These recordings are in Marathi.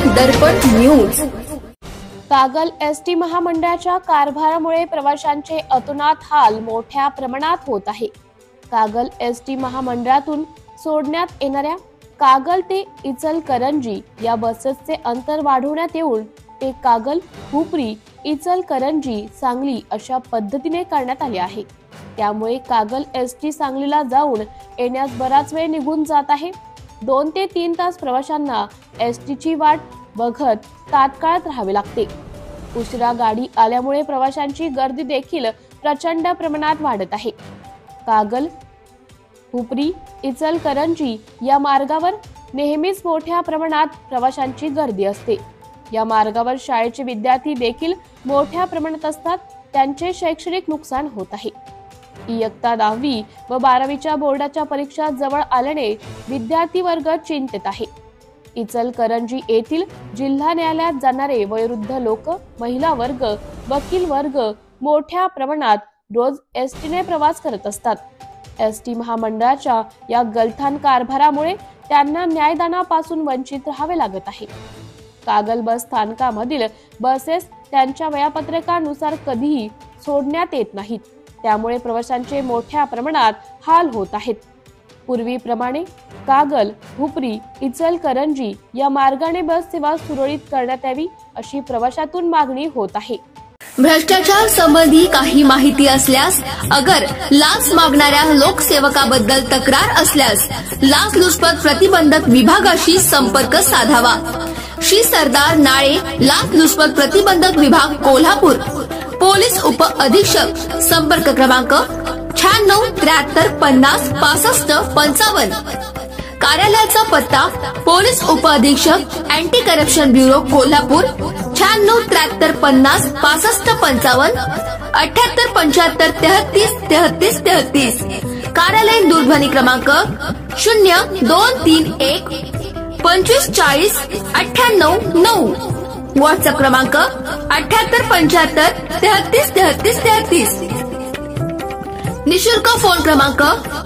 दर्पण न्यूज। कागल एसटी महामंडळाच्या कारभारामुळे प्रवाशांचे अतोनात हाल मोठ्या प्रमाणात होत आहे। कागल एसटी महामंडळातून सोडण्यात येणाऱ्या कागल ते इचलकरंजी या बसेसचे अंतर वाढवण्यात येऊन ते कागल, हुपरी, इचलकरंजी, सांगली अशा पद्धतीने करण्यात आले आहे। त्यामुळे कागल एसटी सांगलीला जाऊन येण्यास बराच वेळ निघून जात आहे। 2 ते 3 तास प्रवाशांना एसटीची वाट बघत तात्काळात राहावे लागते। उशिरा गाडी आल्यामुळे प्रवाशांची गर्दी देखील प्रचंड प्रमाणात वाढत आहे। कागल, हुपरी, इचलकरंजी या मार्गावर नेहमीच मोठ्या प्रमाणात प्रवाशांची गर्दी असते। या मार्गावर शाळेचे विद्यार्थी देखील मोठ्या प्रमाणात असतात, त्यांचे शैक्षणिक नुकसान होत आहे। इयत्ता 10वी व 12वीच्या बोर्डाच्या परीक्षा जवळ आल्याने विद्यार्थी वर्ग चिंतेत आहे। इचलकरंजी येथील जिल्हा न्यायालयात जाणारे वयोवृद्ध लोक, महिला वर्ग, वकील वर्ग मोठ्या प्रमाणात रोज एसटीने प्रवास करत असतात। एसटी महामंडळाच्या या गलथान कारभारामुळे त्यांना न्यायदानापासून वंचित राहावे लागत आहे। कागल बस स्थानकामधील बसेस त्यांच्या वेळापत्रकानुसार कधीही सोडण्यात येत नाहीत, त्यामुळे प्रवाशांचे मोठ्या प्रमाणात हाल होत आहेत। पूर्वीप्रमाणे कागल, हुपरी, इचलकरंजी या मार्गाने बस सेवा सुरळीत करण्यात यावी अशी प्रवाशातून मागणी होत आहे। भ्रष्टाचार संबंधी काही माहिती असल्यास, अगर लाच मागणाऱ्या लोकसेवकाबद्दल तक्रार असल्यास लाचलुचपत प्रतिबंधक विभागाशी संपर्क साधावा। श्री सरदार नाळे, लाचलुचपत प्रतिबंधक विभाग, कोल्हापूर। पोलीस उप अधीक्षक, संपर्क क्रमांक 96 73 50 65 55। कार्यालयाचा पत्ता पोलीस उप अधीक्षक, अँटी करप्शन ब्युरो, कोल्हापूर 96 73 50 65 55 78 75 33 33 33। कार्यालयीन दूरध्वनी क्रमांक 0231 25 40 98 9। व्हॉट्सअप क्रमांक 78 75 33 33 33। निशुल्क फोन क्रमांक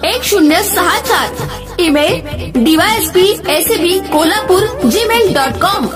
1064। Email dysp@kolhapur@gmail.com।